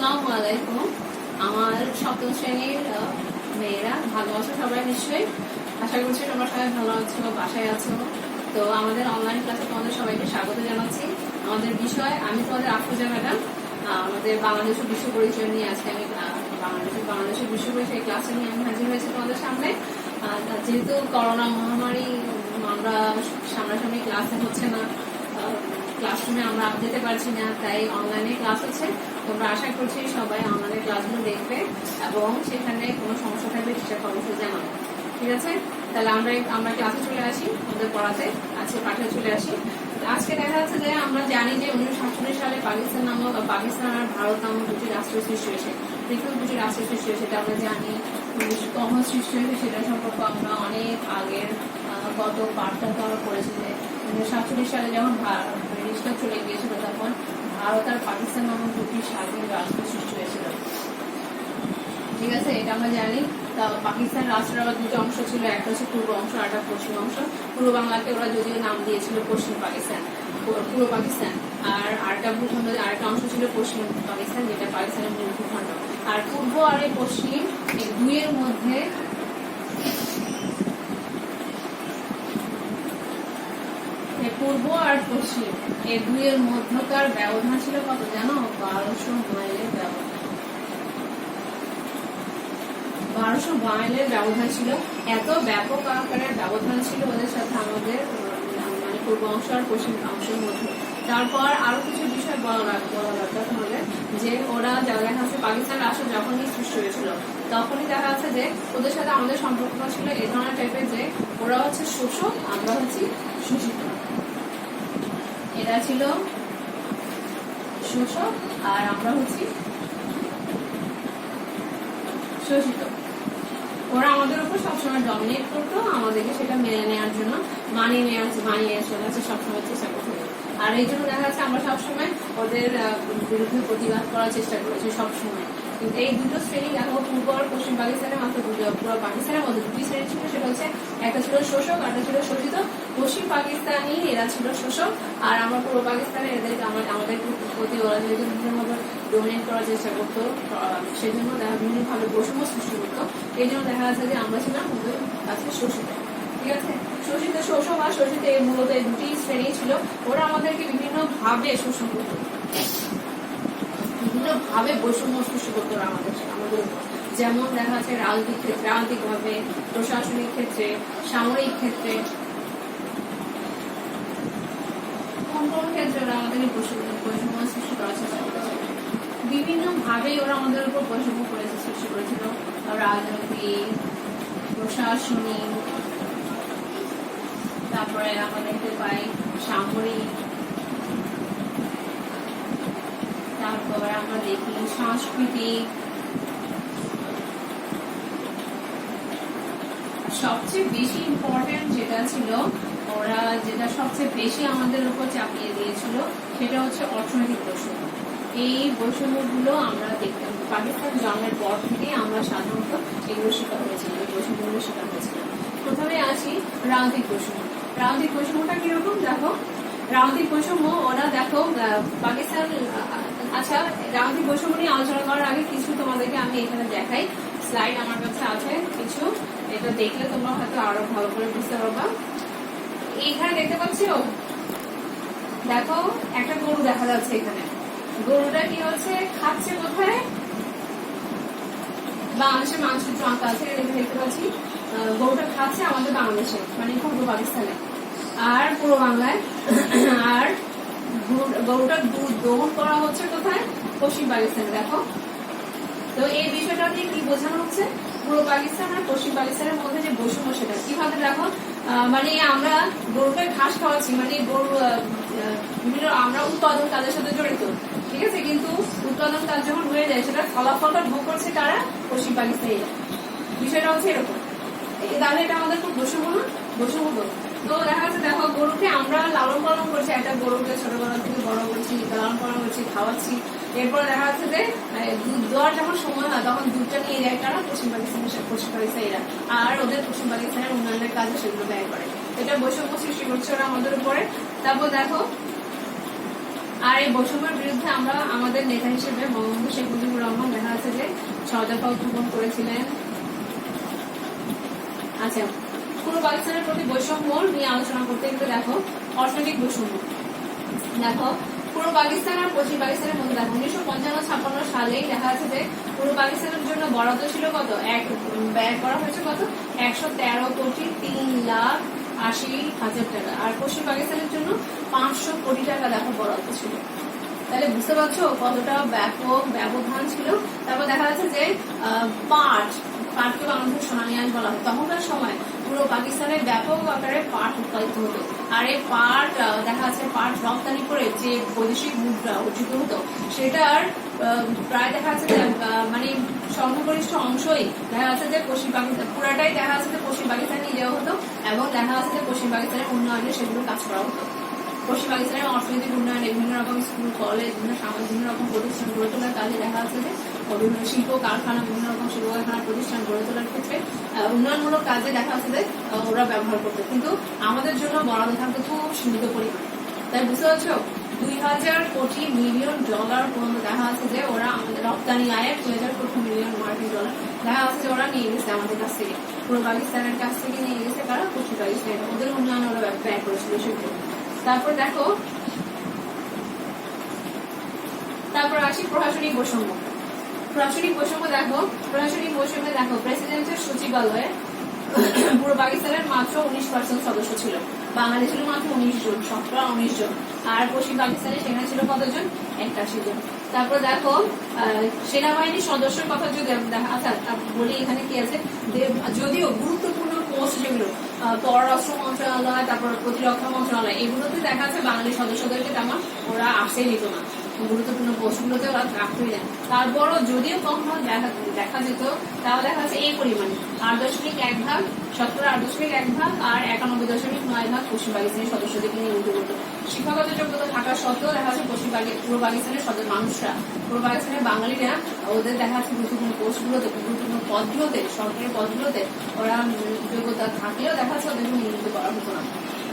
আসসালামু আলাইকুম। আমার সপ্তম শ্রেণীর মেয়েরা ভালো আছো সবাই নিশ্চয়ই। আশা করছি তোমরা সবাই ভালো আছো, বাসায় আছো। তো আমাদের অনলাইন ক্লাসে তোমাদের সবাইকে স্বাগত জানাচ্ছি। আমাদের বিষয়, আমি তোমাদের আফরোজা ম্যাডাম। আমাদের বাংলাদেশের বিশ্ব পরিচয় নিয়ে আজকে আমি বাংলাদেশের বিশ্ব পরিচয় ক্লাসে নিয়ে আমি হাজির হয়েছি তোমাদের সামনে। যেহেতু করোনা মহামারী, আমরা সামনাসামনি ক্লাসে হচ্ছে না, ক্লাসরুমে আমরা যেতে পারছি না, তাই অনলাইনে ক্লাস হচ্ছে। তোমরা আশা করছি সবাই অনলাইনে ক্লাসগুলো দেখবে এবং সেখানে কোনো সমস্যা থাকলে সেটা অবশ্যই জানাবে। ঠিক আছে, তাহলে আমরা ক্লাসে চলে আসি, আমাদের পড়াতে আজকে পাঠে চলে আসি। আজকে দেখা যাচ্ছে যে আমরা জানি যে 1947 সালে পাকিস্তান আর ভারত নামক দুটি রাষ্ট্র সৃষ্টি হয়েছে। পৃথক দুটি রাষ্ট্র সৃষ্টি হয়েছে, সেটা আমরা জানি। কখন সৃষ্টি হয়েছে সেটা সম্পর্কে আমরা অনেক আগের গত পাঠটা আমরা পড়েছি যে 1947 সালে যখন ব্রিটিশরা চলে গিয়েছিল তখন ভারত আর পাকিস্তান নামক দুটি স্বাধীন রাষ্ট্র সৃষ্টি হয়েছিল। ঠিক আছে, এটা আমরা জানি। পাকিস্তান রাষ্ট্রের আবার দুটো অংশ ছিল, একটা হচ্ছে পূর্ব অংশ আর একটা পশ্চিম অংশ। পূর্ব বাংলাকে ওরা যদিও নাম দিয়েছিল পশ্চিম পাকিস্তান, পূর্ব পাকিস্তান, আর আরেকটা অংশ ছিল পশ্চিম পাকিস্তান, যেটা পাকিস্তানের মূল ভূখণ্ড। আর পূর্ব আর এই পশ্চিম এই দুইয়ের মধ্যে পূর্ব আর পশ্চিম এই দুইয়ের মধ্যকার ব্যবধান ছিল কত জানো? 1200 মাইলের ব্যবধান। 1200 মাইলের ব্যবধান ছিল। এত ব্যাপক আকারের ব্যবধান ছিল ওদের সাথে আমাদের, মানে পূর্ব অংশ আর পশ্চিম অংশের মধ্যে। তারপর আরো কিছু বিষয় বলা দরকার তোমাদের, যে ওরা দেখা যাচ্ছে পাকিস্তান রাষ্ট্র যখনই সৃষ্টি হয়েছিল তখনই দেখা যাচ্ছে যে ওদের সাথে আমাদের সম্পর্কটা ছিল এই ধরনের টাইপের যে ওরা হচ্ছে শোষক, আমরা হচ্ছি শোষিত। এরা ছিল শোষক আর আমরা হচ্ছি শোষিত। ওরা আমাদের উপর সবসময় ডমিনেট করতো, আমাদেরকে সেটা মেনে নেওয়ার জন্য মানিয়ে চলেছে সবসময় চেষ্টা করতে। আর এই জন্য দেখা যাচ্ছে আমরা সবসময় ওদের বিরুদ্ধে প্রতিবাদ করার চেষ্টা করেছি সবসময়। কিন্তু এই দুটো শ্রেণী দেখো, পূর্ব আর পশ্চিম পাকিস্তানের মাত্র পুরো পাকিস্তানের মধ্যে দুটি শ্রেণী ছিল, সেটা হচ্ছে একটা ছিল শোষক আর একটা ছিল শোষিত। পশ্চিম পাকিস্তানি এরা ছিল শোষক, আর আমরা পূর্ব পাকিস্তানে এদের আমাদের প্রতি ওরা যেহেতু বিভিন্নভাবে ডোমিনেট করার চেষ্টা করতো, সেই জন্য দেখা বিভিন্নভাবে বৈষম্য সৃষ্টি করতো। এই জন্য দেখা যাচ্ছে যে আমরা ছিলাম ওদের কাছে শোষিত। ঠিক আছে, শোষিত, শোষক আর শোষিত এই মূলত এই দুটি শ্রেণী ছিল। ওরা আমাদেরকে বিভিন্ন ভাবে শোষণ করতো, বিভিন্ন ভাবে বৈষম্য সৃষ্টি করতো আমাদের উপর। যেমন দেখা যাচ্ছে রাজনৈতিক ভাবে, প্রশাসনিক ক্ষেত্রে, সামরিক ক্ষেত্রে, কোন কোন ক্ষেত্রে ওরা আমাদেরকে বৈষম্য সৃষ্টি করার চেষ্টা করেছে। বিভিন্ন ভাবে ওরা আমাদের উপর বৈষম্য সৃষ্টি করেছিল। রাজনৈতিক, প্রশাসনিক, তারপরে আমরা দেখতে পাই সামরিক, তারপর আমরা দেখি সাংস্কৃতিক। সবচেয়ে বেশি ইম্পর্টেন্ট যেটা ছিল, ওরা যেটা সবচেয়ে বেশি আমাদের উপর চাপিয়ে দিয়েছিল সেটা হচ্ছে অর্থনৈতিক বৈষম্য। এই বৈষম্যগুলো আমরা দেখতাম পাকিস্তান জন্মের পর থেকে আমরা সাধারণত এগুলো শিকার হয়েছিল, এই বৈষম্যগুলো শিকার হয়েছিল। প্রথমে আসি রাজনৈতিক বৈষম্য। রাজনৈতিক বৈষম্যটা কিরকম দেখো, রাজনৈতিক বৈষম্য ওরা দেখো পাকিস্তান। আচ্ছা, রাজনৈতিক বৈষম্য নিয়ে আলোচনা করার আগে কিছু তোমাদেরকে আমি এখানে দেখাই, স্লাইড আমার কাছে আছে কিছু, এটা দেখলে তোমরা হয়তো আরো ভালো করে বুঝতে পারবা। এইখানে দেখতে পাচ্ছ, দেখো একটা গরু দেখা যাচ্ছে এখানে। গরুটা কি হচ্ছে, খাচ্ছে কোথায়? বাংলাদেশের মানচিত্র আঁকা আছে, দেখতে পাচ্ছি গরুটা খাচ্ছে আমাদের বাংলাদেশে, মানে পূর্ব পাকিস্তানে আর পূর্ব বাংলায়। আর গরুটার দুধ দহন করা হচ্ছে কোথায়? পশ্চিম পাকিস্তানে। দেখো তো এই বিষয়টা দিয়ে কি বোঝানো হচ্ছে, পূর্ব পাকিস্তান আর পশ্চিম পাকিস্তানের মধ্যে যে বৈষম্য সেটা কিভাবে দেখো। মানে আমরা গরুকে ঘাস খাওয়াচ্ছি, মানে গরু বিভিন্ন আমরা উৎপাদন কাজের সাথে জড়িত। ঠিক আছে, কিন্তু উৎপাদন কাজ যখন হয়ে যায় সেটা ফলাফলটা ভোগ করছে কারা? পশ্চিম পাকিস্তানিরা। বিষয়টা হচ্ছে এরকম। তাহলে এটা আমাদের খুব বৈষম্য। তো দেখা যাচ্ছে দেখো, গরুকে আমরা লালন পালন করছি, একটা গরুকে ছোটবেলা থেকে বড় করছি, লালন পালন করছি, খাওয়াচ্ছি। এরপর দেখা যাচ্ছে যে দুধ দেওয়ার যখন সময় হয় তখন দুধটা নিয়ে যায় কারা? পশ্চিম পাকিস্তানিরা। আর ওদের পশ্চিম পাকিস্তানের উন্নয়নের কাজে সেগুলো ব্যয় করে। এটা বৈষম্য সৃষ্টি করছে ওরা আমাদের উপরে। তারপর দেখো আর এই বৈষম্যের বিরুদ্ধে আমরা আমাদের নেতা হিসেবে বঙ্গবন্ধু শেখ মুজিবুর রহমান দেখা যাচ্ছে যে 6 দফা উত্থাপন করেছিলেন। আচ্ছা, পূর্ব পাকিস্তানের প্রতি বৈষম্য নিয়ে আলোচনা করতে গেলে দেখো অর্থনৈতিক বৈষম্য। দেখো পূর্ব পাকিস্তান আর পশ্চিম পাকিস্তানের মধ্যে দেখো 1955-56 সালেই দেখা যাচ্ছে যে পূর্ব পাকিস্তানের জন্য বরাদ্দ ছিল কত, ব্যয় করা হয়েছে কত 113,03,80,000 টাকা, আর পশ্চিম পাকিস্তানের জন্য 500 কোটি টাকা দেখো বরাদ্দ ছিল। তাহলে বুঝতে পারছো কতটা ব্যাপক ব্যবধান ছিল। তারপর দেখা যাচ্ছে যে পাটকে বাংলাদেশের সোনালী আঁশ বলা হয়। তখনকার সময় পুরো পাকিস্তানে ব্যাপক আকারে পাট উৎপাদিত হতো, আর এই পাট দেখা যাচ্ছে পাট রপ্তানি করে যে বৈদেশিক মুদ্রা অর্জিত হতো সেটার প্রায় দেখা যাচ্ছে মানে সংখ্যাগরিষ্ঠ অংশই দেখা যাচ্ছে যে পশ্চিম পাকিস্তান, পুরাটাই দেখা যাচ্ছে যে পশ্চিম পাকিস্তান নিয়ে যাওয়া হতো এবং দেখা যাচ্ছে যে পশ্চিম পাকিস্তানের উন্নয়নে সেগুলো কাজ করা হতো। পশ্চিম পাকিস্তানের অর্থনৈতিক উন্নয়নে বিভিন্ন রকম স্কুল, কলেজ, বিভিন্ন রকম প্রতিষ্ঠান গড়ে তোলার কাজে দেখা যাচ্ছে যে বিভিন্ন শিল্প কারখানা, বিভিন্ন রকম শিল্প কারখানা প্রতিষ্ঠান গড়ে তোলার ক্ষেত্রে উন্নয়নমূলক কাজে দেখা যাচ্ছে যে ওরা ব্যবহার করতো, কিন্তু আমাদের জন্য বরাদ্দ থাকতো খুব সীমিত পরিমাণে। তাই বুঝতে পারছো 2000 কোটি মিলিয়ন ডলার পর্যন্ত দেখা যাচ্ছে যে ওরা আমাদের রপ্তানি আয়ের 2000 কোটি মিলিয়ন মার্কিন ডলার দেখা যাচ্ছে যে ওরা নিয়ে গেছে আমাদের কাছ থেকে, পূর্ব পাকিস্তানের কাছ থেকে নিয়ে গেছে কারা, পশ্চিম পাকিস্তান, ওদের উন্নয়নে ওরা ব্যয় করেছিল সেগুলো। তারপর দেখো, তারপর আসি প্রশাসনিক বৈষম্য। প্রশাসনিক বৈষম্য দেখো, প্রশাসনিক বৈষম্যে দেখো প্রেসিডেন্টের সচিবালয়ে পূর্ব পাকিস্তানের মাত্র 19% সদস্য ছিল, বাঙালি ছিল মাত্র 19 জন, 19 জন, আর পশ্চিম পাকিস্তানে সেখানে ছিল কতজন, 81 জন। তারপর দেখো সেনাবাহিনীর সদস্যের কথা যদি আচ্ছা বলি, এখানে কি আছে, যদিও গুরুত্বপূর্ণ পোস্ট যেগুলো পররাষ্ট্র মন্ত্রণালয়, তারপর প্রতিরক্ষা মন্ত্রণালয়, এগুলোতে দেখা যাচ্ছে বাঙালি সদস্যদেরকে তেমন ওরা আসে নিত না, গুরুত্বপূর্ণ পোস্টগুলোতে ওরা রাখতেই দেন। তারপরও যদিও কখনো দেখা যেত, তাও দেখা যাচ্ছে এই পরিমাণে 8.1 শতকরা 8.1 আর 91.9 পশ্চিম পাকিস্তানের সদস্যদেরকে নিয়োজিত করতো। শিক্ষাগত যোগ্যতা থাকা সত্ত্বেও দেখা যাচ্ছে পূর্ব পাকিস্তানের মানুষরা, পূর্ব পাকিস্তানের বাঙালিরা ওদের দেখা যাচ্ছে গুরুত্বপূর্ণ পোস্টগুলোতে, গুরুত্বপূর্ণ পদগুলোতে, সরকারি পদগুলোতে ওরা যোগ্যতা থাকলেও দেখা যাচ্ছে ওদেরকে নিয়োজিত করা হতো না,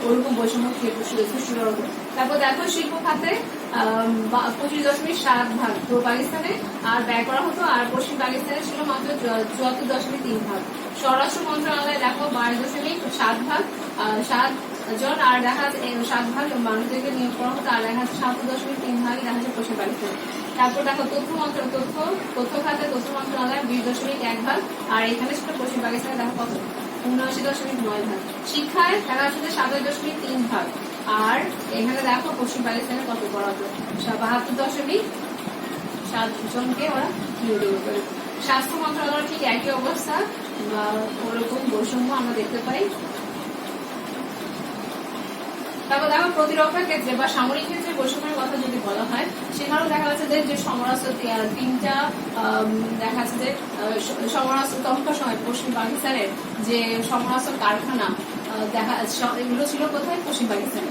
ওরকম বৈষম্য সৃষ্টি করা হতো। তারপর দেখো শিল্প খাতে 25.7 পূর্ব পাকিস্তানে আর ব্যয় করা হতো, আর পশ্চিম পাকিস্তানে ছিল মাত্র 74.3। স্বরাষ্ট্র মন্ত্রণালয়ে দেখো 12.7 7 জন, আর দেখা যাচ্ছে 7 মানুষদেরকে নিয়োগ করা হতো, আর দেখা যাচ্ছে 7.3 দেখা যাচ্ছে পশ্চিম পাকিস্তানে। তারপর দেখো তথ্য খাতে তথ্য মন্ত্রণালয় 20.1, আর এখানে ছিল পশ্চিম পাকিস্তানে দেখো কত 79.9। শিক্ষায় দেখা যাচ্ছে 27.3, আর এখানে দেখো পশ্চিম পাকিস্তানে কত বরাদ্দ 72.7 জনকে ওরা নিয়োজিত করে। স্বাস্থ্য মন্ত্রণালয়ের ঠিক একই অবস্থা, ওরকম বৈষম্য আমরা দেখতে পাই। তারপর দেখো প্রতিরক্ষার ক্ষেত্রে বা সামরিক ক্ষেত্রে বৈষম্যের কথা যদি বলা হয়, সেখানেও দেখা যাচ্ছে যে সমরাস্ত্র 3টা দেখা যাচ্ছে যে সমরাস্ত্র তখনকার সময় পশ্চিম পাকিস্তানের যে সমরাস্ত্র কারখানা দেখা এগুলো ছিল কোথায়, পশ্চিম পাকিস্তানে,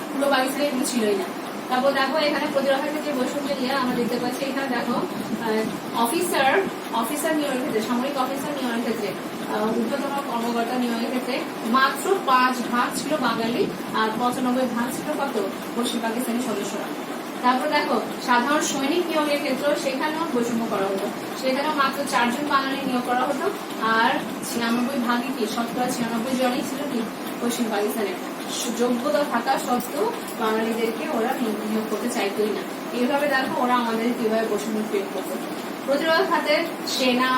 পূর্ব পাকিস্তানে এগুলো ছিলই না। তারপর দেখো এখানে প্রতিরক্ষার ক্ষেত্রে বৈষম্য নিয়ে আমরা দেখতে পাচ্ছি, এখানে দেখো অফিসার নিয়োগের ক্ষেত্রে, সামরিক অফিসার নিয়োগের ক্ষেত্রে, ঊর্ধ্বতন কর্মকর্তা নিয়োগের ক্ষেত্রে মাত্র 5 ছিল বাঙালি, আর 95 ছিল কত পশ্চিম পাকিস্তানি সদস্যরা। তারপর দেখো সাধারণ সৈনিক নিয়োগের ক্ষেত্রে সেখানেও বৈষম্য করা হতো, সেখানেও মাত্র 4 জন বাঙালি নিয়োগ করা হতো, আর 96 কি শতকরা 96 জনই ছিল কি পশ্চিম পাকিস্তানের। যোগ্যতা থাকা সত্ত্বেও বাঙালিদেরকে ওরা নিয়োগ করতে চাইতোই না। এইভাবে দেখো ওরা আমাদের কিভাবে বৈষম্য ক্রিয়েট করতো। প্রতিরক্ষা খাতে সেনা,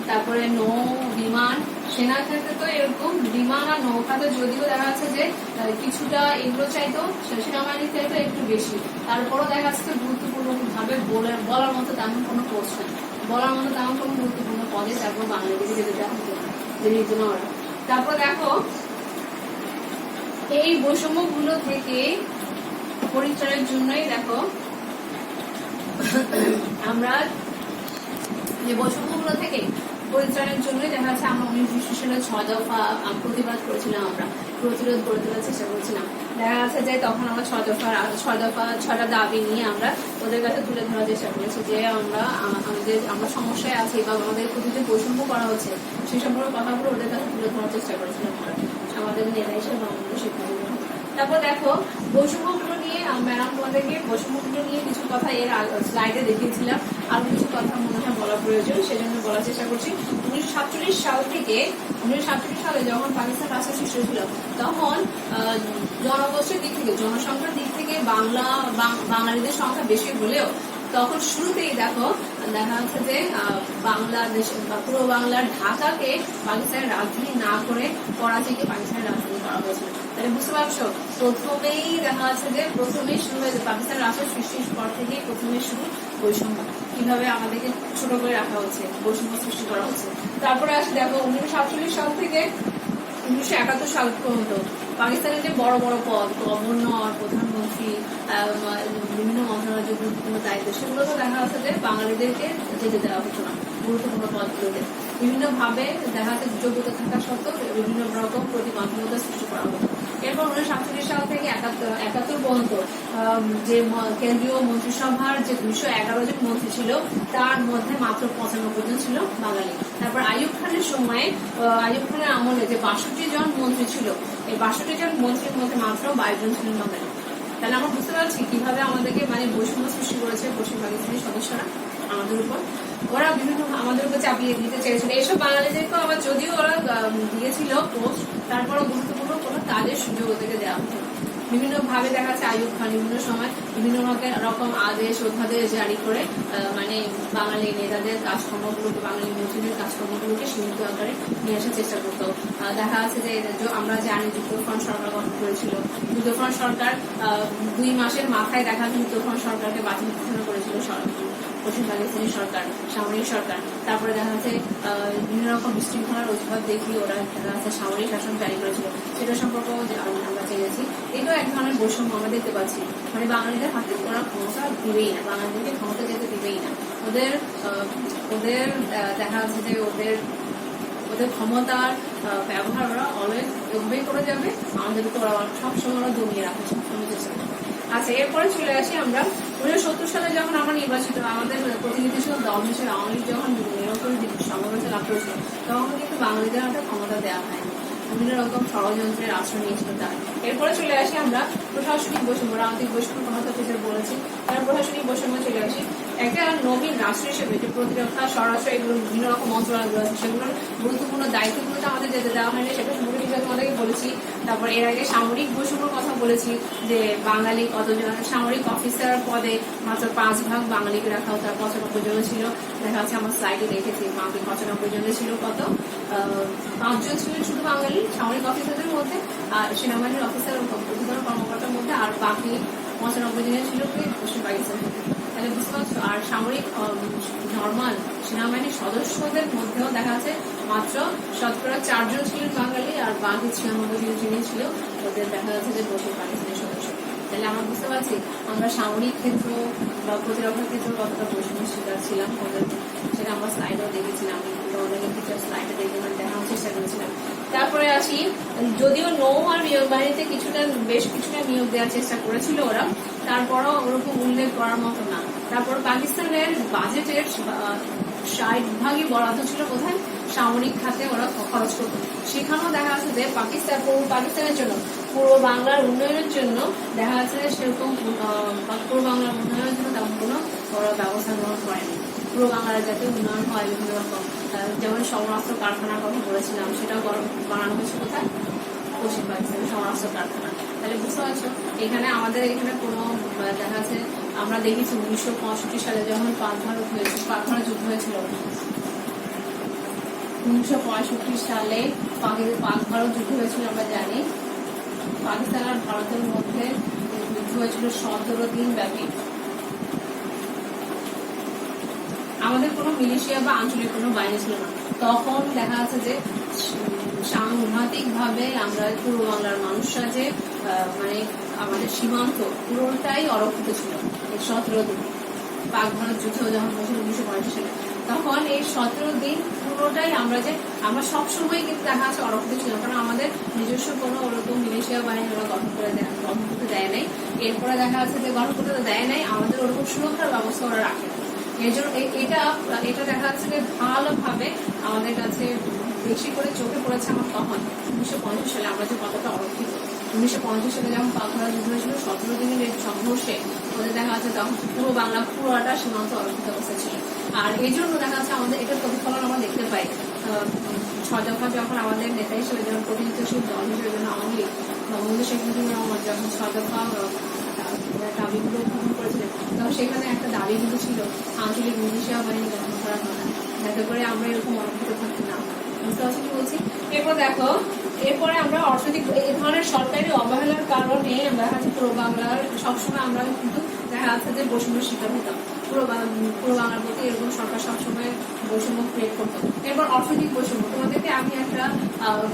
তারপরে নৌ বিমান, সেনার ক্ষেত্রে তো এরকম বিমান আর নৌখাতে যদিও দেখা যাচ্ছে যে কিছুটা এগুলো চাইতো, সেনাবাহিনীর চাইতো একটু বেশি, তারপরও দেখা যাচ্ছে গুরুত্বপূর্ণ ভাবে বলার মতো তেমন কোনো পোস্ট নেই, বলার মতো তেমন কোনো গুরুত্বপূর্ণ পদে তারপর বাংলাদেশে যেতে দেওয়া হতো না, যেদিন জন্য ওরা। তারপর দেখো এই বৈষম্য গুলো থেকে পরিচয়ের জন্যই দেখো আমরা যে বৈষম্যগুলো থেকে পরিত্রাণের জন্যই দেখা যাচ্ছে আমরা 1920 সালে 6 দফা প্রতিবাদ করেছিলাম, আমরা প্রতিরোধ করে তোলার চেষ্টা করেছিলাম। দেখা যাচ্ছে যে তখন আমরা 6টা দাবি নিয়ে আমরা ওদের কাছে তুলে ধরার চেষ্টা করেছি যে আমরা সমস্যায় আছি বা আমাদের প্রতি যে বৈষম্য করা হচ্ছে সেই সম্পর্কে কথাগুলো ওদের কাছে তুলে ধরার চেষ্টা করেছিলাম আমরা, আমাদের নেতা হিসেবে আমাদের শিক্ষার্থী। তারপর দেখো বৈষম্যগুলো নিয়ে ম্যাডাম তোমাদেরকে বৈষম্য নিয়ে কিছু কথা এর স্লাইডে দেখিয়েছিলাম, আর কিছু কথা মনে হয় বলা প্রয়োজন, সেজন্য বলার চেষ্টা করছি। 1947 সাল থেকে 1947 সালে যখন পাকিস্তান রাষ্ট্র সৃষ্টি হয়েছিল, তখন জনগোষ্ঠীর দিক থেকে, জনসংখ্যার দিক থেকে বাঙালিদের সংখ্যা বেশি হলেও তখন শুরুতেই দেখা যাচ্ছে যে বাংলাদেশ পুরো বাংলার ঢাকাকে পাকিস্তানের রাজধানী না করে করাচিকে পাকিস্তানের রাজধানী করা হয়েছিল। তাহলে বুঝতে পারছো, প্রথমেই দেখা যাচ্ছে যে প্রথমেই শুরু হয়েছে পাকিস্তান রাষ্ট্র সৃষ্টির পর থেকেই প্রথমে শুরু বৈষম্য, কিভাবে আমাদেরকে ছোট করে রাখা হচ্ছে, বৈষম্য সৃষ্টি করা হচ্ছে। তারপরে আসে দেখো 1947 সাল থেকে 1971 সাল পর্যন্ত পাকিস্তানের যে বড় বড় পদ, গভর্নর, প্রধানমন্ত্রী, বিভিন্ন মন্ত্রণালয়ের গুরুত্বপূর্ণ দায়িত্ব, সেগুলো তো দেখা যাচ্ছে যে বাঙালিদেরকে যেতে দেওয়া হতো না গুরুত্বপূর্ণ পদগুলোতে। বিভিন্ন ভাবে দেখা যাচ্ছে যোগ্যতা থাকা সত্ত্বেও বিভিন্ন রকম প্রতিবন্ধকতা সৃষ্টি করা হতো। এরপর 1947 সাল থেকে 71 পর্যন্ত যে কেন্দ্রীয় মন্ত্রিসভার যে 211 জন মন্ত্রী ছিল, তার মধ্যে মাত্র 95 জন ছিল বাঙালি। তারপর আইয়ুব খানের সময়, আইয়ুব খানের আমলে যে 62 জন মন্ত্রী ছিল, এই 62 জন মন্ত্রীর মধ্যে মাত্র 22 জন ছিলেন বাঙালি। তাহলে আমরা বুঝতে পারছি কিভাবে আমাদেরকে বৈষম্য সৃষ্টি করেছে পশ্চিম পাকিস্তানি সদস্যরা আমাদের উপর। ওরা বিভিন্ন আমাদের উপর চাপিয়ে দিতে চেয়েছিল। এইসব বাঙালিদেরকে আবার যদিও ওরা দিয়েছিল পোস্ট, তারপরও গুরুত্বপূর্ণ কোনো কাজের সুযোগ ওদেরকে দেওয়া হতো। বিভিন্ন ভাবে দেখা যাচ্ছে আইয়ুব খান বিভিন্ন সময় বিভিন্ন রকম আদেশ অধ্যাদেশ জারি করে বাঙালি নেতাদের কাজকর্মগুলোকে, বাঙালি মন্ত্রীদের কাজকর্মগুলোকে সীমিত আকারে নিয়ে আসার চেষ্টা করতো। দেখা যাচ্ছে যে আমরা জানি যুক্তফ্রন্ট সরকার গঠন করেছিল। যুক্তফ্রন্ট সরকার 2 মাসের মাথায় দেখা যুক্তফ্রন্ট সরকারকে বাতিল ঘোষণা করেছিল পশ্চিম পাকিস্তানি সরকার, সামরিক সরকার। তারপরে দেখা যাচ্ছে বিভিন্ন রকম বিশৃঙ্খলার অজুহাত দেখিয়ে ওরা দেখা যাচ্ছে সামরিক শাসন জারি করেছিল, সেটা সম্পর্কেও আমরা জেনেছি। এটাও এক ধরনের বৈষম্য আমরা দেখতে পাচ্ছি। বাঙালিদের হাতে ওরা ক্ষমতা দিবেই না, বাঙালিদেরকে ক্ষমতা যেতে দিবেই না। ওদের দেখা যাচ্ছে যে ওদের ক্ষমতার ব্যবহার ওরা অলওয়েজ এভাবেই করে যাবে, আমাদের উপর ওরা সবসময় ওরা দমিয়ে রাখার সবসময় চেষ্টা করবে। আচ্ছা, এরপরে চলে আসি আমরা 1970 সালে যখন আমরা নির্বাচিত, আমাদের প্রতিনিধিশীল দল হিসেবে আওয়ামী লীগ যখন নিরন্তর সংগ্রামে লাভ করেছিল, তখন কিন্তু বাঙালিদের হাতে ক্ষমতা দেওয়া হয়নি, বিভিন্ন রকম ষড়যন্ত্রের আশ্রয় নিয়েছিল তারা। এরপরে চলে আসি আমরা প্রশাসনিক বৈষম্য, রাজনৈতিক বৈষম্য ক্ষমতা অফিসে বলেছি, তারা প্রশাসনিক বৈষম্য চলে আসি। একটা নবীন রাষ্ট্র হিসেবে যে প্রতিরক্ষা, স্বরাষ্ট্র, এগুলো বিভিন্ন রকম মন্ত্রণালয়গুলো আছে, সেগুলোর গুরুত্বপূর্ণ দায়িত্বগুলো তো আমাদের যেতে দেওয়া হয়নি, সেটা সম্পর্কে বিষয়ে তোমাদেরকে বলেছি। তারপর এর আগে সামরিক বৈষম্যের কথা বলেছি, যে বাঙালি কতজন সামরিক অফিসার পদে মাত্র 5 ভাগ বাঙালিকে রাখা হতো, 95 জন ছিল। দেখা যাচ্ছে আমার স্লাইডে দেখেছি 95 জনের ছিল কত, 5 জন ছিলেন শুধু বাঙালি সামরিক অফিসারদের মধ্যে, আর সেনাবাহিনীর অফিসার অধিকার কর্মকর্তার মধ্যে, আর বাকি 95 জনের ছিল পশ্চিম পাকিস্তান। তাহলে বুঝতে পারছো। আর সামরিক নর্মাল সেনাবাহিনীর সদস্যদের মধ্যেও দেখা যাচ্ছে মাত্র 4 জন ছিলেন বাঙালি, আর বাকি 96 জন যিনি ছিল ওদের দেখা যাচ্ছে যে পশ্চিম পাকিস্তানের সদস্য। তাহলে আমরা বুঝতে পারছি আমরা সামরিক ক্ষেত্র বা প্রতিরক্ষা ক্ষেত্র কতটা বৈষম্যের শিকার ছিলাম ওদের, সেটা আমরা স্লাইডেও দেখেছিলাম, স্লাইডে দেখে দেখানোর চেষ্টা করেছিলাম। তারপরে আসি, যদিও নৌ আর নিয়োগ বাহিনীতে বেশ কিছুটা নিয়োগ দেওয়ার চেষ্টা করেছিল ওরা, তারপরও ওরকম উল্লেখ করার মতো না। তারপর পাকিস্তানের বাজেটের 60% বরাদ্দ ছিল কোথায়, সামরিক খাতে ওরা খরচ করতো। সেখানেও দেখা যাচ্ছে যে পাকিস্তানের জন্য, পূর্ব বাংলার উন্নয়নের জন্য দেখা যাচ্ছে সেরকম পূর্ব বাংলার উন্নয়নের জন্য তেমন কোনো ওরা ব্যবস্থা গ্রহণ করেনি। পূর্ব বাংলার যাতে উন্নয়ন হয় বিভিন্ন রকম, যেমন সমরাস্ত্র কারখানার কথা বলেছিলাম, সেটাও বানানো হয়েছে কোথায়, পশ্চিম পাকিস্তানের সমরাস্ত্র কারখানা। তাহলে বুঝতে পারছো এখানে আমাদের এখানে কোনো দেখা যাচ্ছে আমরা দেখেছি 1965 সালে যখন পাক ভারত যুদ্ধ হয়েছিল, 1965 সালে পাক ভারত যুদ্ধ হয়েছিল, আমরা জানি পাকিস্তান আর ভারতের মধ্যে যুদ্ধ হয়েছিল 17 দিন ব্যাপী। আমাদের কোনো মিলিশিয়া বা আঞ্চলিক কোনো বাহিনী ছিল না তখন। দেখা যাচ্ছে যে সাংঘাতিক ভাবে আমরা পূর্ব বাংলার মানুষরা যে আমাদের সীমান্ত পুরোটাই অরক্ষিত ছিল। এই 17 দিন পাক ভারত যুদ্ধ যখন হয়েছিল 1965 সালে, তখন এই 17 দিন পুরোটাই আমরা সবসময় কিন্তু দেখা যাচ্ছে অরক্ষিত ছিল, কারণ আমাদের নিজস্ব কোনো ওরকম মিলিশিয়া বাহিনী ওরা গঠন করতে দেয় নাই। এরপরে দেখা যাচ্ছে যে গঠন করতে দেয় নাই, আমাদের ওরকম সুরক্ষার ব্যবস্থা ওরা রাখে। এই জন্য এটা দেখা যাচ্ছে যে ভালোভাবে আমাদের কাছে বেশি করে চোখে পড়েছে আমার তখন 1950 সালে আমরা যে কতটা অরক্ষিত। 1950 সালে যখন পালখানা যুদ্ধ হয়েছিল 17 দিনের এই সংঘর্ষে ওদের দেখা যাচ্ছে তখন পুরো বাংলা পুরোটা সীমান্ত অরক্ষিত অবস্থা ছিল। আর এই জন্য দেখা যাচ্ছে আমাদের এটার প্রতিফলন আমরা দেখতে পাই 6 দফা যখন আমাদের নেতা হিসেবে যখন প্রতিনিধিত্বশীল দল হিসেবে যখন আওয়ামী লীগ বঙ্গবন্ধু শেখ মুজিবুর রহমান যখন 6 দফা দাবিগুলো উত্থাপন করেছিলেন তখন সেখানে একটা দাবি কিন্তু ছিল আঞ্চলিক মিলিশিয়া বাহিনী গঠন করার কথা, যাতে করে আমরা এরকম অরক্ষিত থাকতে না। বুঝতে পারছি কি বলছি? এরপর দেখো, এরপরে আমরা অর্থনৈতিক এই ধরনের সরকারি অবহেলার কারণে দেখা যাচ্ছে পুরো বাংলার সবসময় আমরা কিন্তু দেখা যাচ্ছে যে বৈষম্যের শিকার হতাম। পুরো বাংলার প্রতি এরকম সরকার সবসময় বৈষম্য ক্রিয়েট করতো। এরপর অর্থনৈতিক বৈষম্য, তোমাদেরকে আমি একটা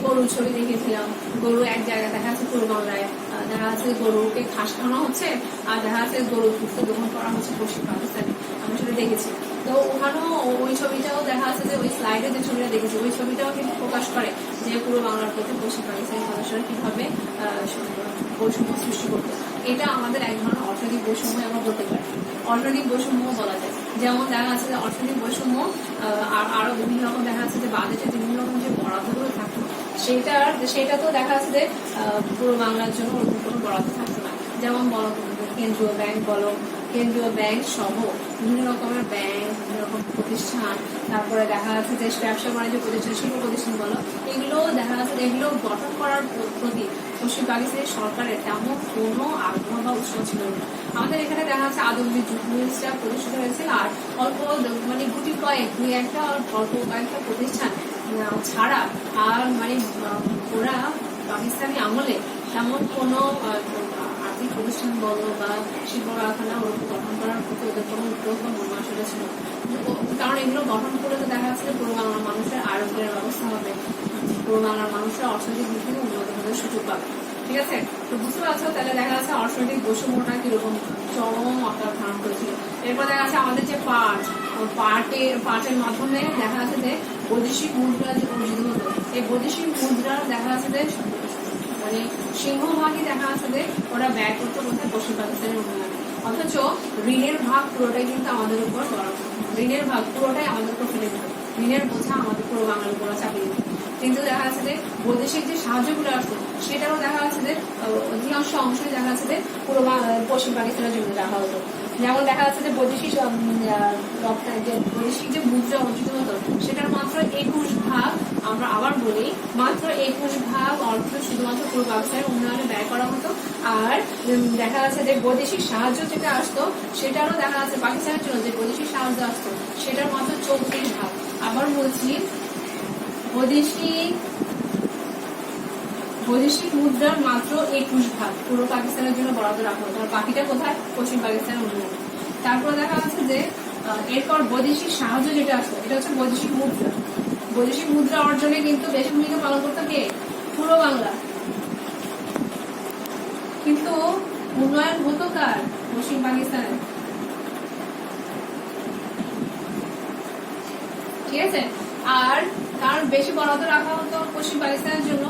গরুর ছবি দেখিয়েছিলাম। গরু এক জায়গায় দেখা যাচ্ছে পুরো বাংলায় দেখা যাচ্ছে গরুকে ঘাস খাওয়ানো হচ্ছে আর দেখা যাচ্ছে গরুর দুধ গ্রহণ করা হচ্ছে পশ্চিম পাকিস্তানে, আমি সেটা দেখেছি। তো ওখানেও ওই ছবিটাও দেখা যাচ্ছে যে ওই স্লাইডে যে ছবিটা দেখেছি ওই ছবিটাও কিন্তু প্রকাশ করে যে পুরো বাংলার প্রতি পশ্চিম পাকিস্তানি সদস্যরা কিভাবে বৈষম্য সৃষ্টি করতো। এটা আমাদের এক ধরনের অর্থনৈতিক বৈষম্য আমরা বলতে পারি, অর্থনৈতিক বৈষম্য বলা যায়। যেমন দেখা যাচ্ছে যে অর্থনৈতিক বৈষম্য আরো বিভিন্ন রকম দেখা যাচ্ছে যে বাজেটে বিভিন্ন রকম যে বরাদ্দগুলো থাকতো সেটা তো দেখা যাচ্ছে যে পুরো বাংলার জন্য ওরকম কোনো বরাদ্দ থাকতো না। যেমন বলো কেন্দ্রীয় ব্যাংক বলো, কেন্দ্রীয় ব্যাংক সহ বিভিন্ন রকমের ব্যাংক, বিভিন্ন রকম প্রতিষ্ঠান, তারপরে দেখা যাচ্ছে যে ব্যবসা বাণিজ্য প্রতিষ্ঠান, শিল্প প্রতিষ্ঠান বলো, এগুলো দেখা যাচ্ছে এগুলো গঠন করার প্রতি পশ্চিম পাকিস্তানি সরকারের তেমন কোনো আগ্রহ বা উৎসাহ ছিল না। আমাদের এখানে দেখা যাচ্ছে আদমজি জুট মিলসটা প্রতিষ্ঠিত হয়েছে আর অল্প মানে গুটি কয়েক দুই একটা অল্প কয়েকটা প্রতিষ্ঠান ছাড়া আর মানে ওরা পাকিস্তানি আমলে তেমন কোনো আর্থিক প্রতিষ্ঠান বলো বা শিল্প কারখানা ওরকম গঠন করার প্রতি ওদের কোনো উদ্যোগ বা মনোবাসনা ছিল। কারণ এগুলো গঠন করে তো দেখা যাচ্ছে পুরো বাংলার মানুষের আরোগ্যের ব্যবস্থা হবে, পুরো বাংলার মানুষের অর্থনৈতিক দিক থেকে উন্নত হতে সুযোগ পাবে। ঠিক আছে, তো বুঝতে পারছো তাহলে দেখা যাচ্ছে অর্থনৈতিক বৈষম্যটা কিরকম চরম আকার ধারণ করেছিল। এরপর দেখা যাচ্ছে আমাদের যে পাটের মাধ্যমে দেখা যাচ্ছে যে বৈদেশিক মুদ্রা যে অর্জিত হতো, এই বৈদেশিক মুদ্রা দেখা যাচ্ছে যে মানে সিংহভাগই দেখা যাচ্ছে যে ওরা ব্যয় করতে কোথায় পশ্চিম পাকিস্তানের উন্নয়নে, অথচ ঋণের ভাগ পুরোটাই কিন্তু আমাদের উপর ঋণের ভাগ পুরোটাই আমাদের উপর ফেলে দিত, ঋণের বোঝা আমাদের পুরো বাংলার উপর চাপিয়ে দিত। কিন্তু দেখা যাচ্ছে যে বৈদেশিক যে সাহায্যগুলো আসতো সেটাও দেখা যাচ্ছে যে অধিকাংশ অংশই দেখা যাচ্ছে যে পুরো পশ্চিম পাকিস্তানের জন্য রাখা হতো। যেমন দেখা যাচ্ছে যে বৈদেশিক যে মুদ্রা অর্জিত হতো সেটার মাত্র 21 ভাগ, আমরা আবার বলি মাত্র 21 ভাগ অর্থ শুধুমাত্র পূর্ব পাকিস্তানের উন্নয়নে ব্যয় করা হতো। আর দেখা যাচ্ছে যে বৈদেশিক সাহায্য যেটা আসতো সেটারও দেখা যাচ্ছে পাকিস্তানের জন্য যে বৈদেশিক সাহায্য আসতো সেটার মাত্র 34 ভাগ। আবার বলছি বৈদেশিক মুদ্রার মাত্র 21 ভাগ পুরো পাকিস্তানের জন্য বরাদ্দ রাখা হতো, আর বাকিটা কোথায় পশ্চিম পাকিস্তানের উন্নয়ন। তারপর দেখা যাচ্ছে যে এরপর বৈদেশিক সাহায্য যেটা আসতো এটা হচ্ছে বৈদেশিক মুদ্রা। বৈদেশিক মুদ্রা অর্জনে কিন্তু বেশি ভূমিকা পালন করতো কে? পুরো বাংলা। কিন্তু উন্নয়ন হতো কার? পশ্চিম পাকিস্তানের। ঠিক আছে, আর তার বেশি বরাদ্দ রাখা হতো পশ্চিম পাকিস্তানের জন্য,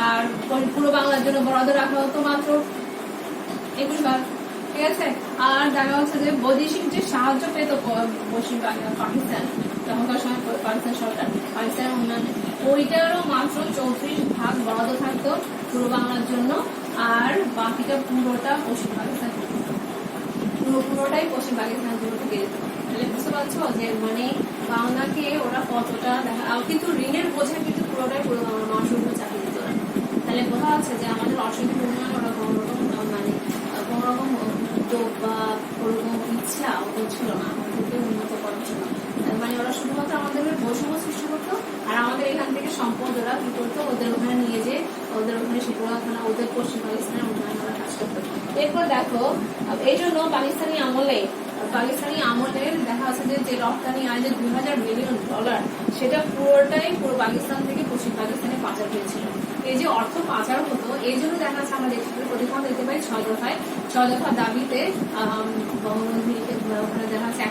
আর পুরো বাংলার জন্য বরাদ্দ রাখা হতো মাত্র 21 ভাগ। ঠিক আছে, আর দেখা হচ্ছে যে বৈদেশিক যে সাহায্য পেত পশ্চিম পাকিস্তান তখনকার সময় পাকিস্তান সরকার পাকিস্তানের উন্নয়নে ওইটারও মাত্র 34 ভাগ বরাদ্দ থাকতো পুরো বাংলার জন্য, আর বাকিটা পুরোটা পশ্চিম পাকিস্তান পুরোটাই পশ্চিম পাকিস্তানের জন্য থেকে যেত। তাহলে বুঝতে পারছো যে মানে বাংলাকে ওরা কতটা দেখা, কিন্তু ঋণের বোঝা কিন্তু পুরোটাই পুরো বাংলার মানুষের উপর চাপিয়ে দিত না। তাহলে বোঝা যাচ্ছে যে আমাদের অর্থনৈতিক উন্নয়ন ওরা কোনো রকম মানে কোনো রকম উদ্যোগ বা ওরকম ইচ্ছা ওদের ছিল না আমাদেরকে উন্নত করার জন্য। মানে ওরা শুধুমাত্র আমাদের বৈষম্য সৃষ্টি করতো আর আমাদের এখান থেকে সম্পদ ওরা কি করতো ওদের ওখানে নিয়ে যে ওদের ওখানে শিল্প কারখানা ওদের পশ্চিম পাকিস্তানের উন্নয়ন ওরা কাজ করতো। এরপর দেখো এই জন্য পাকিস্তানি আমলের দেখা যাচ্ছে যে রপ্তানি আয় যে $2000 বিলিয়ন সেটা পুরোটাই পুরো পাকিস্তান থেকে পশ্চিম পাকিস্তানে পাচার হয়েছিল। এই যে অর্থ পাচার হতো এই জন্য দেখা যাচ্ছে আমরা প্রতিফলন দেখতে পাই 6 দফা দাবিতে ওখানে দেখা যাচ্ছে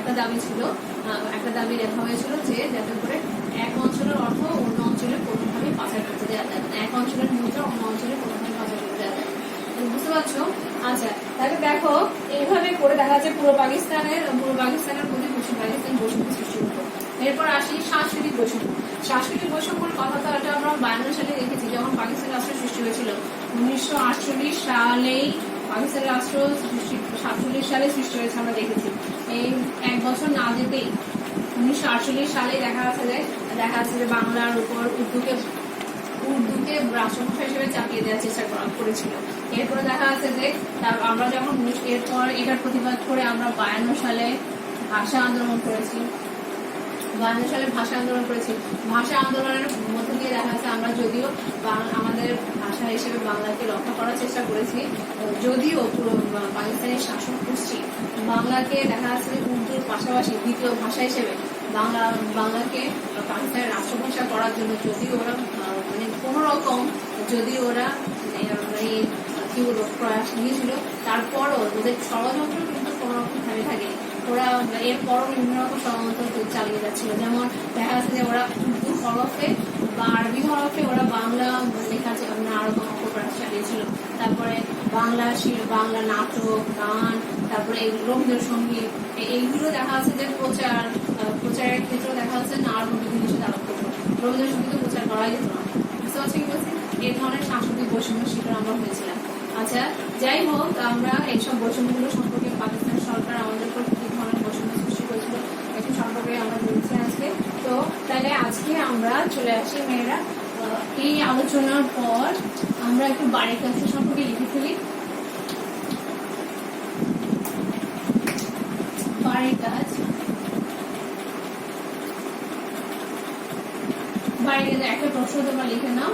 একটা দাবি রেখা হয়েছিল যে যাতে করে এক অঞ্চলের অর্থ অন্য অঞ্চলে কোনোভাবে পাচার করতে দেওয়া যায়, এক অঞ্চলের মুদ্রা অন্য অঞ্চলে কোনোভাবে পাচার করতে দেওয়া যায়। বুঝতে পারছো? আচ্ছা, তাহলে দেখো এইভাবে করে দেখা যাচ্ছে পুরো পাকিস্তানের প্রতি পশ্চিম পাকিস্তান বৈষম্য সৃষ্টি হতো। এরপর আসি সাংস্কৃতিক বৈষম্য। সাংস্কৃতিক বৈষম্যের কথা তো এটা আমরা 52 সালে দেখেছি, যখন পাকিস্তান রাষ্ট্র সৃষ্টি হয়েছিল। 1948 সালেই পাকিস্তান রাষ্ট্র 47 সালে সৃষ্টি হয়েছে আমরা দেখেছি। এই এক বছর না যেতেই 1948 সালে দেখা যাচ্ছে যে বাংলার উপর উর্দুকে রাষ্ট্রভাষা হিসেবে চাপিয়ে দেওয়ার চেষ্টা করেছিল। এরপরে দেখা যাচ্ছে যে আমরা যখন এরপর এটার প্রতিবাদ করে আমরা 52 সালে ভাষা আন্দোলন করেছি। ভাষা আন্দোলনের মধ্যে দিয়ে দেখা যাচ্ছে আমরা যদিও আমাদের ভাষা হিসেবে বাংলাকে রক্ষা করার চেষ্টা করেছি, যদিও পুরো পাকিস্তানি শাসন গোষ্ঠী বাংলাকে দেখা যাচ্ছে উর্দুর পাশাপাশি দ্বিতীয় ভাষা হিসেবে বাংলাকে পাকিস্তানের রাষ্ট্রভাষা করার জন্য যদিও ওরা মানে কোনো রকম কি বলবো প্রয়াস নিয়েছিল, তারপরও ওদের ষড়যন্ত্র কিন্তু কোনো রকম থামে থাকেনি। ওরা এরপরও বিভিন্ন রকম ষড়যন্ত্র চালিয়ে যাচ্ছিল। যেমন দেখা যাচ্ছে যে ওরা উর্দু হরফে বা আরবি হরফে ওরা বাংলা লেখা আরো অপপ্রয়াস চালিয়েছিল। তারপরে বাংলা নাটক, গান, তারপরে রবীন্দ্রসঙ্গীত, এইগুলো দেখা যাচ্ছে যে প্রচারের ক্ষেত্রে দেখা যাচ্ছে না আরো বিভিন্ন কিছু আরোপ করবো। রবীন্দ্রসঙ্গীত প্রচার করাই যেত না, বুঝতে পারছি কি বলছি? এই ধরনের সাংস্কৃতিক বৈষম্যের শিকার আমরা হয়েছিলাম। আচ্ছা, যাই হোক, আমরা এইসব বৈষম্যগুলো সম্পর্কে পাকিস্তান সরকার আমাদের উপর কি ধরনের বৈষম্য সৃষ্টি করেছিল একটু সম্পর্কে আমরা বলছি আজকে। তো তাহলে আজকে আমরা চলে আসি মেয়েরা, এই আলোচনার পর আমরা একটু বাড়ির কাছে সম্পর্কে লিখে ফেলি। বাড়ির কাজ একটা প্রশ্ন তোমরা লিখে নাও।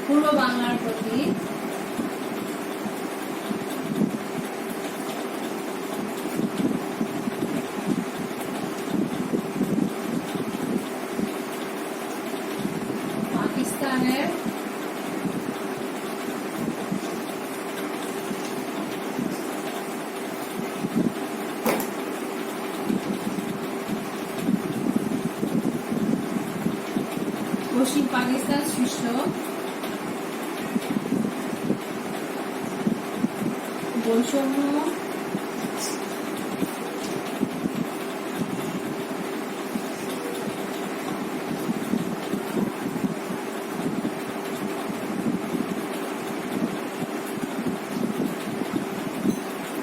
পূর্ব বাংলার প্রতি পাকিস্তানের পশ্চিম পাকিস্তান সৃষ্ট বৈষম্য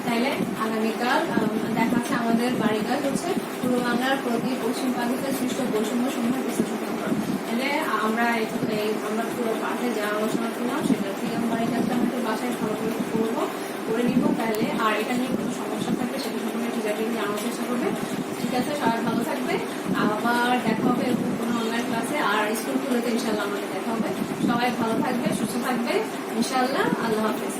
তাইলে আগামীকাল দেখা যাচ্ছে আমাদের বাড়ি কাজ হচ্ছে পূর্ব বাংলার প্রতি পশ্চিম পাকিস্তান সৃষ্ট বৈষম্য সমূহ বিশ্লেষণ করা। তাহলে আমরা পুরো পাঠে যা আলোচনা করলাম সেটা থেকে আমার বাড়ির কাজটা আমাদের বাসায় ভালো করে নিব। তাহলে আর এটা নিয়ে কোনো সমস্যা থাকবে সেটা সম্পর্কে টিচারকে জানার চেষ্টা করবে। ঠিক আছে, সবাই ভালো থাকবে, আবার দেখা হবে এরকম কোনো অনলাইন ক্লাসে। আর স্কুল খুলেতে ইনশাল্লাহ আমাদের দেখা হবে। সবাই ভালো থাকবে, সুস্থ থাকবে ইনশাল্লাহ। আল্লাহ হাফেজ।